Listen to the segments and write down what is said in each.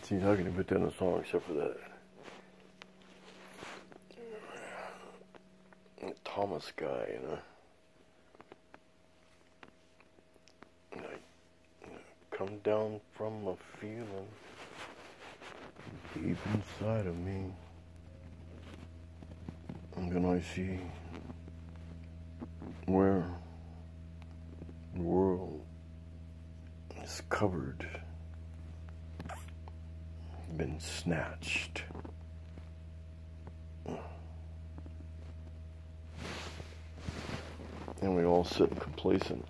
See, how can you put that in a song except for that? Thomas guy, you know. Come down from a feeling deep inside of me, and then I see where the world is covered, been snatched. And we all sit complacent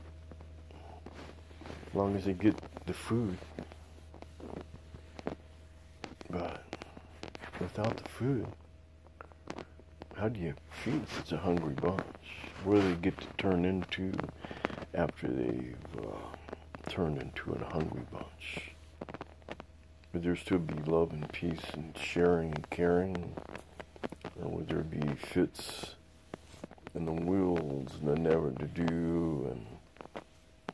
as long as they get the food. But without the food, how do you feed such a hungry bunch? What do they get to turn into after they've turned into a hungry bunch? Would there still be love and peace and sharing and caring? Or would there be fits and the wills and the never to do and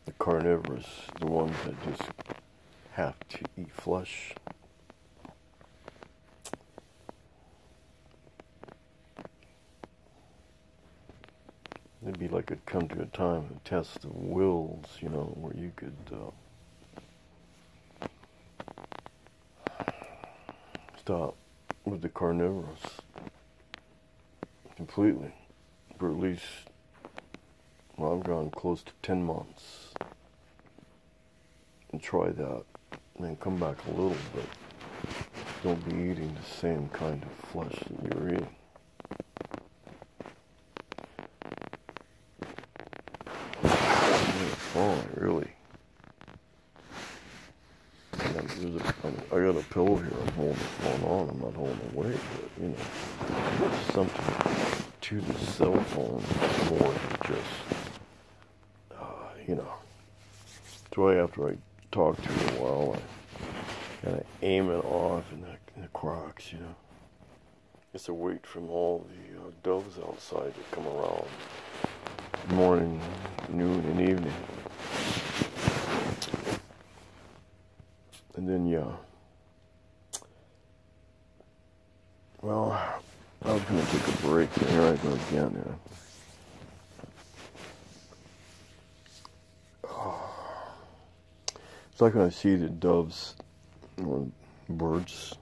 the carnivorous, the ones that just have to eat flesh? It'd be like it'd come to a time, a test of wills, you know, where you could stop with the carnivorous completely. For at least, well, I've gone close to 10 months and try that, and then come back a little bit. Don't be eating the same kind of flesh that you're eating. Really. I got a pillow here. I'm holding on. I'm not holding it away, but you know, there's something to the cell phone more than just, you know. So after I talk to it a while, I kind of aim it off in the crocks, you know. It's a wait from all the doves outside that come around morning, noon, and evening. And then, yeah. Well, I was going to take a break. Here I go again. Yeah. It's like when I see the doves, or birds,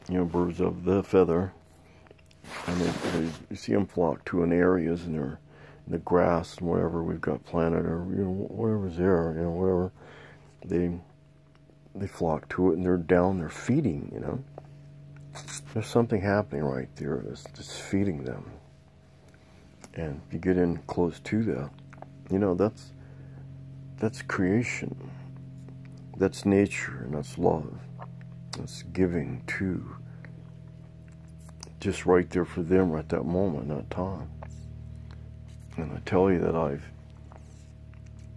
you know, birds of the feather, and you see them flock to an areas, and they're in the grass and whatever we've got planted, or you know, whatever's there, you know, whatever, they flock to it, and they're down, they're feeding, you know. There's something happening right there that's feeding them. And if you get in close to that, you know, that's creation. That's nature, and that's love. That's giving to. Just right there for them at that moment, that time. And I tell you that I've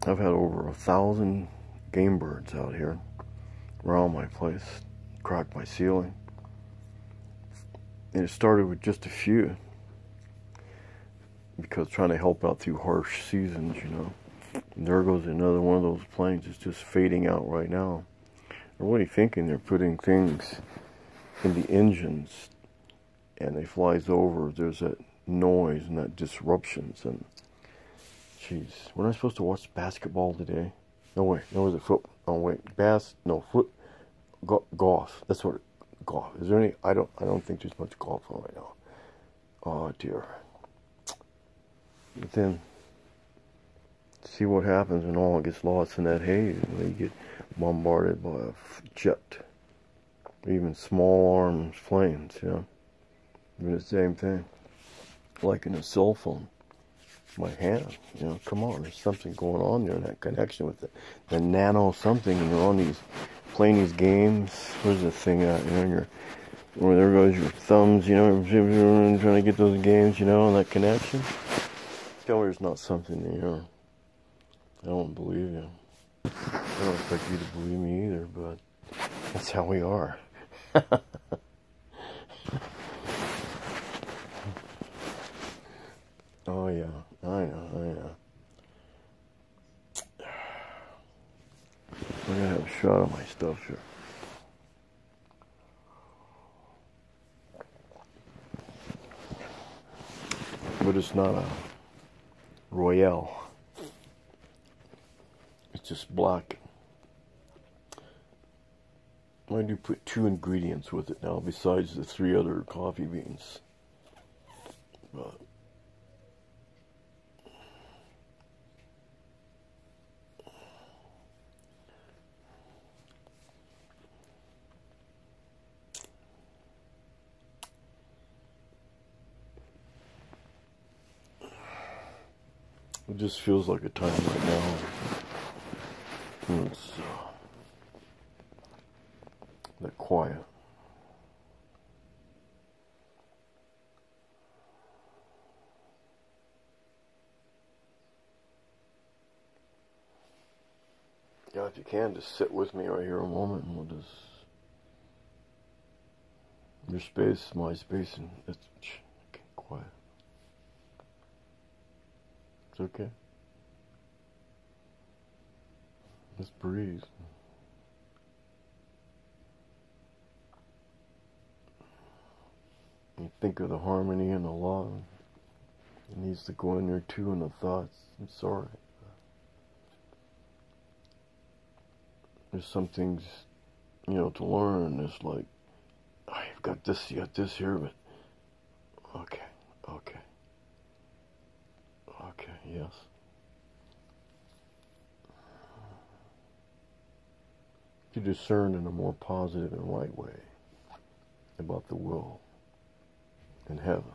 had over 1,000 game birds out here around my place, cracked my ceiling. And it started with just a few, because trying to help out through harsh seasons, you know. And there goes another one of those planes. It's just fading out right now. They're really thinking they're putting things in the engines, and they flies over. There's that noise and that disruptions, and jeez, we're not supposed to watch basketball today. No way. No, is it foot? Oh wait, foot. Golf. That's what. Golf. Is there any? I don't think there's much golf on right now. Oh dear. But then, see what happens when all gets lost in that haze, when you get bombarded by a jet, even small arms planes, you know. Even the same thing, like in a cell phone. My hand, you know, come on, there's something going on there in that connection with the nano something, and you're on these, playing these games. Where's the thing at, you know, where there goes your thumbs, you know, trying to get those games, you know, and that connection. Tell me there's not something there. I don't believe you. I don't expect you to believe me either, but that's how we are. Oh yeah, I know. I'm gonna have a shot of my stuff here. but it's not a Royale. It's just black. I do put 2 ingredients with it now besides the 3 other coffee beans. But it just feels like a time right now. It's that quiet. Yeah, if you can, just sit with me right here a moment and we'll just... Your space, my space, and it's okay, quiet. It's okay. Just breathe. You think of the harmony and the love. It needs to go in there too, in the thoughts. I'm sorry. There's some things, you know, to learn. It's like, oh, you've got this, you got this here, but okay, yes. To discern in a more positive and right way about the will in heaven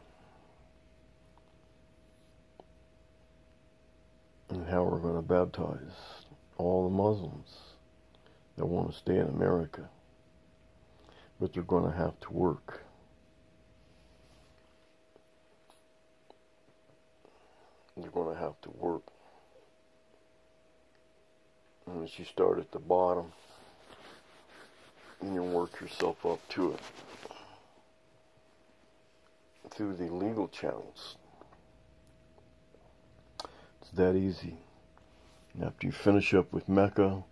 and how we're going to baptize all the Muslims that want to stay in America, but they're going to have to work. You're going to have to work. And as you start at the bottom, and you work yourself up to it through the legal channels. It's that easy. And after you finish up with Mecca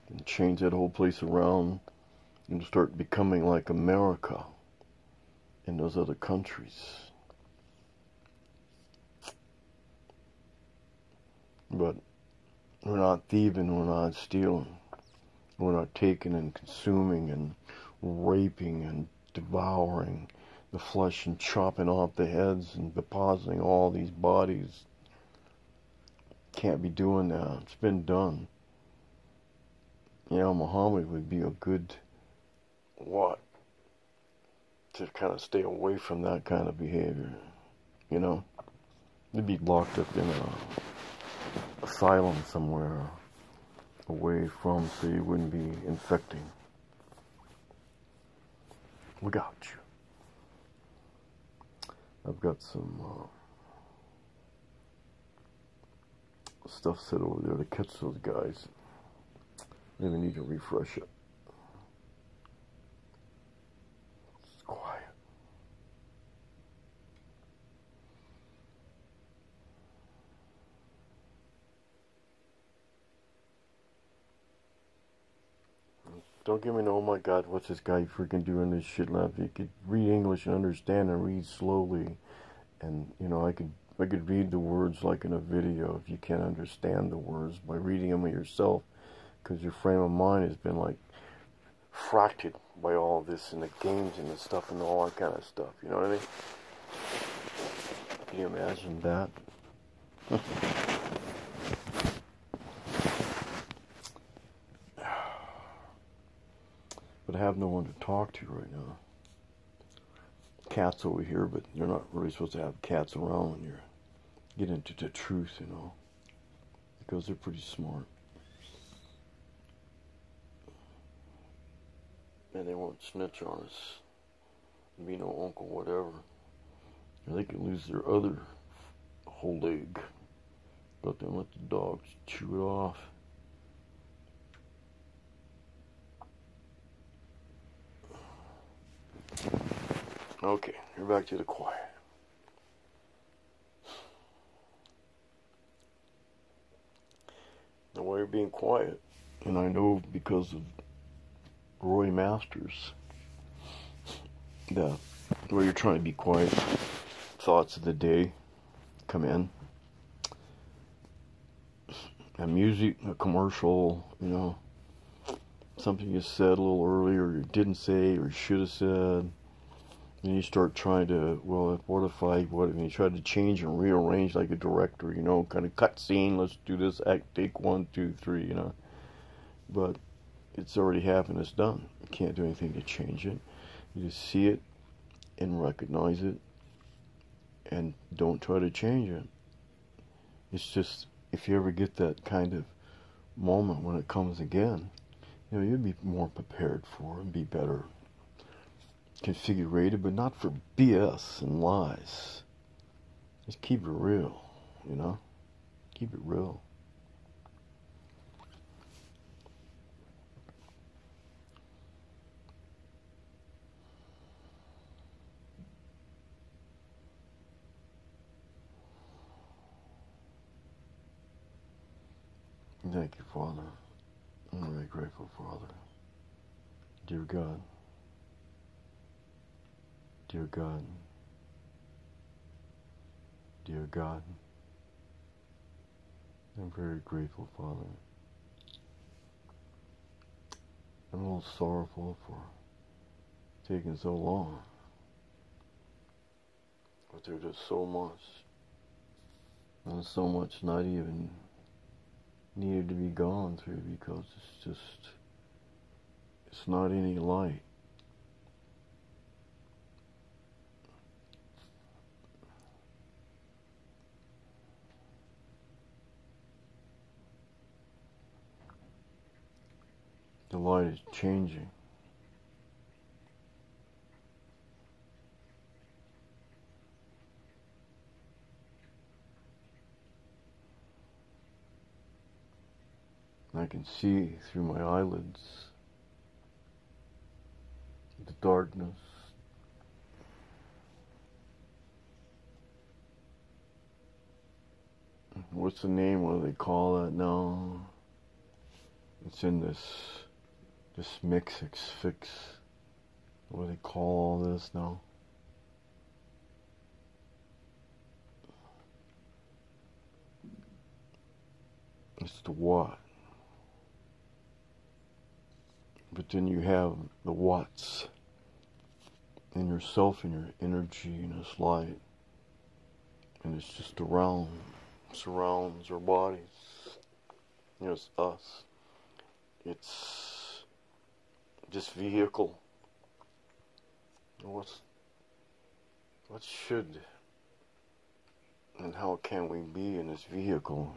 and change that whole place around, you'll start becoming like America in those other countries. But we're not thieving, we're not stealing. We're not taking and consuming and raping and devouring the flesh and chopping off the heads and depositing all these bodies. Can't be doing that. It's been done. You know, Muhammad would be a good, to kind of stay away from that kind of behavior. You know? He'd be locked up in an asylum somewhere, away from, so you wouldn't be infecting. Look out, you. I've got some stuff set over there to catch those guys. Maybe need to refresh it. It's quiet. Don't give me no, oh my God, what's this guy freaking doing this shit left? You could read English and understand and read slowly. And, you know, I could read the words like in a video if you can't understand the words by reading them yourself. Because your frame of mind has been, like, fractured by all this and the games and the stuff and all that kind of stuff. You know what I mean? Can you imagine that? But I have no one to talk to right now. Cats over here, but you're not really supposed to have cats around when you get into the truth, you know, because they're pretty smart. And they won't snitch on us, be no uncle, whatever. Or they could lose their other whole leg. But then let the dogs chew it off. Okay, you're back to the quiet. Now while you're being quiet, and I know because of Roy Masters, that while you're trying to be quiet, thoughts of the day, come in. A music, a commercial, you know, something you said a little earlier, or you didn't say, or you should have said. And you start trying to, well, what if you try to change and rearrange like a director, you know, kind of cut scene, let's do this, act, take 1, 2, 3, you know. But it's already happened, it's done. You can't do anything to change it. You just see it and recognize it and don't try to change it. It's just, if you ever get that kind of moment when it comes again, you know, you'd be more prepared for it and be better configured, but not for BS and lies. Just keep it real, you know? Keep it real. Thank you, Father. I'm very grateful, Father. Dear God. Dear God. Dear God. I'm very grateful, Father. I'm a little sorrowful for taking so long. But there's just so much. And so much not even needed to be gone through because it's not any light. The light is changing. I can see through my eyelids the darkness. What's the name? What do they call that now? It's in this mix, fix. What do they call all this now? It's the what. But then you have the what's in yourself and your energy and this light. And it's just around, surrounds our bodies. You know, it's us. It's this vehicle. What should and how can we be in this vehicle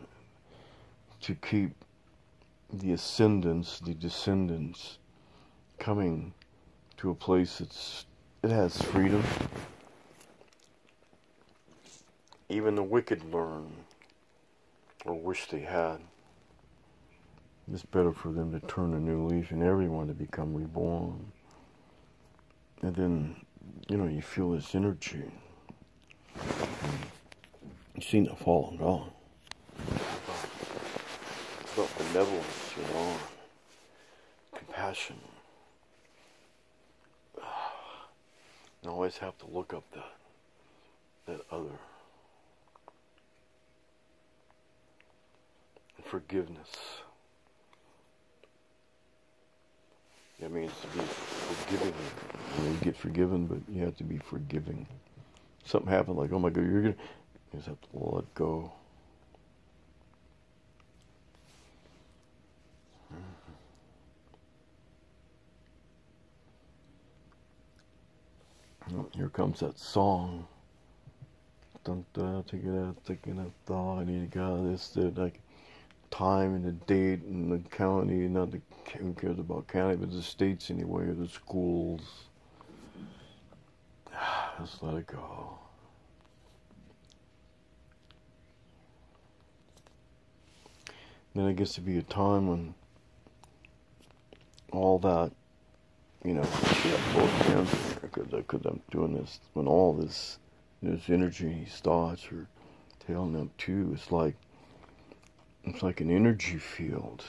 to keep the ascendants, the descendants, coming to a place it has freedom. Even the wicked learn, or wish they had. It's better for them to turn a new leaf and everyone to become reborn. And then, you know, you feel this energy. You've seen the fallen gone. It's about benevolence, you know, compassion. You always have to look up that other. Forgiveness. That means to be forgiving. You know, you get forgiven, but you have to be forgiving. Something happened, like, oh my God, you just have to let go. Oh, here comes that song. Dun, dun, taking that thought, I need to go, this, that, like, time and the date and the county, not the, who cares about county, but the states anyway, or the schools. Just let it go. Then it gets to be a time when all that, you know, yeah, both hands, because I'm doing this, when all this energy, these thoughts are telling them too, it's like an energy field,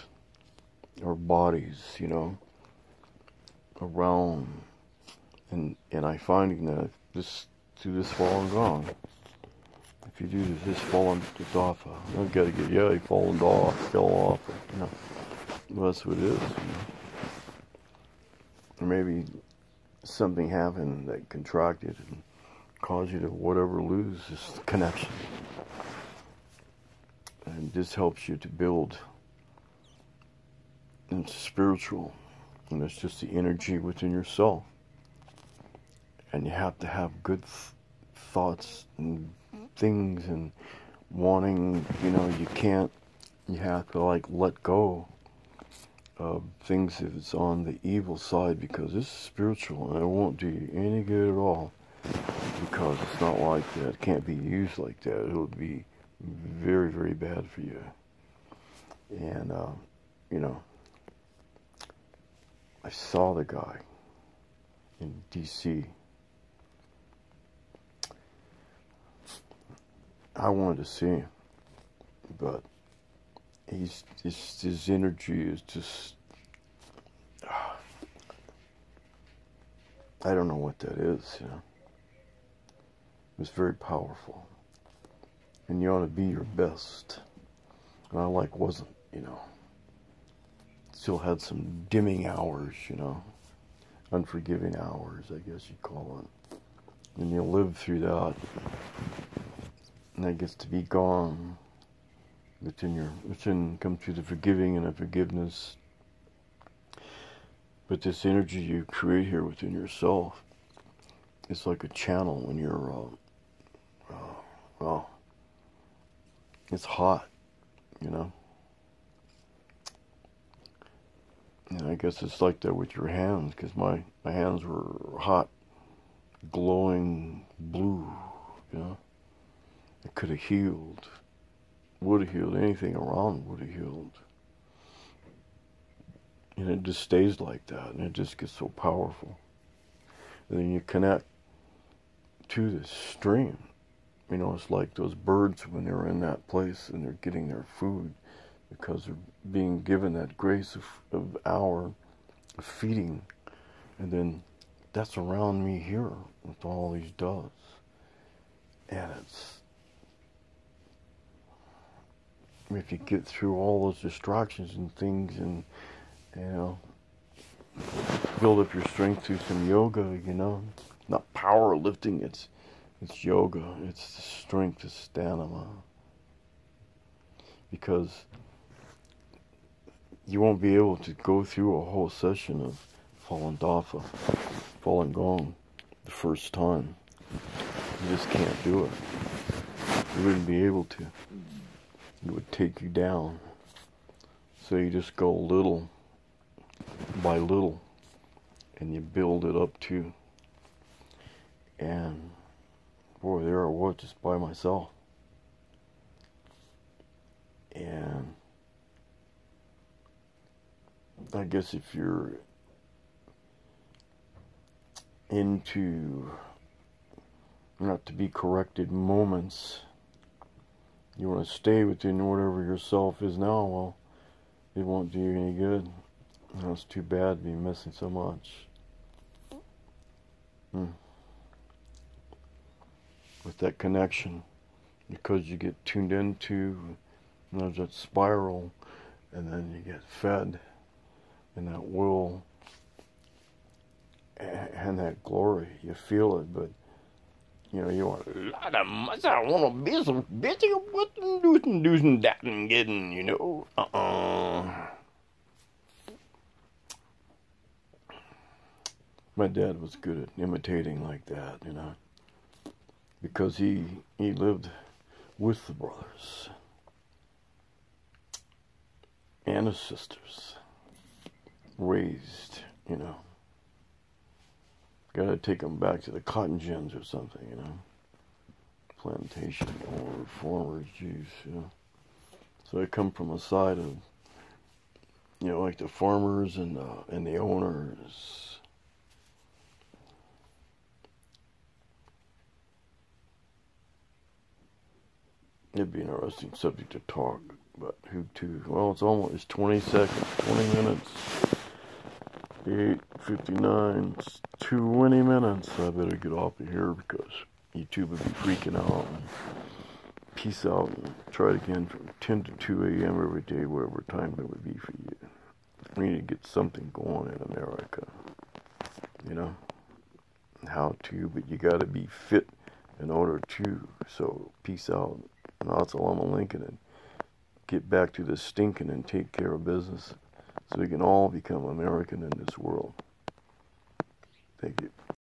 our bodies, you know, around, and I finding that through this fall and gone, I if you do this falling off, I've got to get, yeah, he fell off, you know. Well, that's what it is, you know. Or maybe something happened that contracted and caused you to whatever lose this connection. And this helps you to build. And it's spiritual, and it's just the energy within yourself. And you have to have good thoughts and things and wanting, you know, you have to like let go of things if it's on the evil side, because this is spiritual and it won't do you any good at all, because it's not like that. It can't be used like that. It'll be very, very bad for you. And, you know, I saw the guy in D.C. I wanted to see him, but his energy is just, I don't know what that is, you know. It's very powerful, and you ought to be your best. And I wasn't, you know. Still had some dimming hours, you know, unforgiving hours, I guess you'd call it. And you live through that, and that gets to be gone. Within come through the forgiving and the forgiveness. But this energy you create here within yourself, it's like a channel when you're, well, it's hot, you know. And I guess it's like that with your hands, because my hands were hot, glowing blue, you know. It could have healed, would have healed, anything around would have healed. And it just stays like that, and it just gets so powerful. And then you connect to this stream. You know, it's like those birds when they're in that place and they're getting their food, because they're being given that grace of hour of feeding. And then that's around me here with all these doves. And it's, if you get through all those distractions and things, and, you know, build up your strength through some yoga, you know, not powerlifting, it's yoga, it's the strength, the stamina. Because you won't be able to go through a whole session of Falun Dafa, Falun Gong, the first time. You just can't do it. You wouldn't be able to. It would take you down. So you just go little by little, and you build it up too. And boy, there I was just by myself. And I guess if you're into not to be corrected moments, you want to stay within whatever yourself is now, well, it won't do you any good. You know, it's too bad to be missing so much. With that connection, because you get tuned into, and there's that spiral, and then you get fed in that will and that glory. You feel it, but you know, you want, I want to be so busy with doing that and getting, you know, My dad was good at imitating like that, you know, because he lived with the brothers and his sisters, raised, you know. Gotta take them back to the cotton gins or something, you know. Plantation or farmers, geez, you know. So I come from a side of, you know, like the farmers and the owners. It'd be an interesting subject to talk, but who to? Well, it's 20 seconds, 20 minutes. 8:59, it's 20 minutes. I better get off of here because YouTube would be freaking out. Peace out, and try it again from 10 to 2 a.m. every day, whatever time it would be for you. We need to get something going in America. You know? How to, but you got to be fit in order to. So, peace out. And Assalamu alaikum, and get back to the stinking and take care of business so we can all become American in this world. Thank you.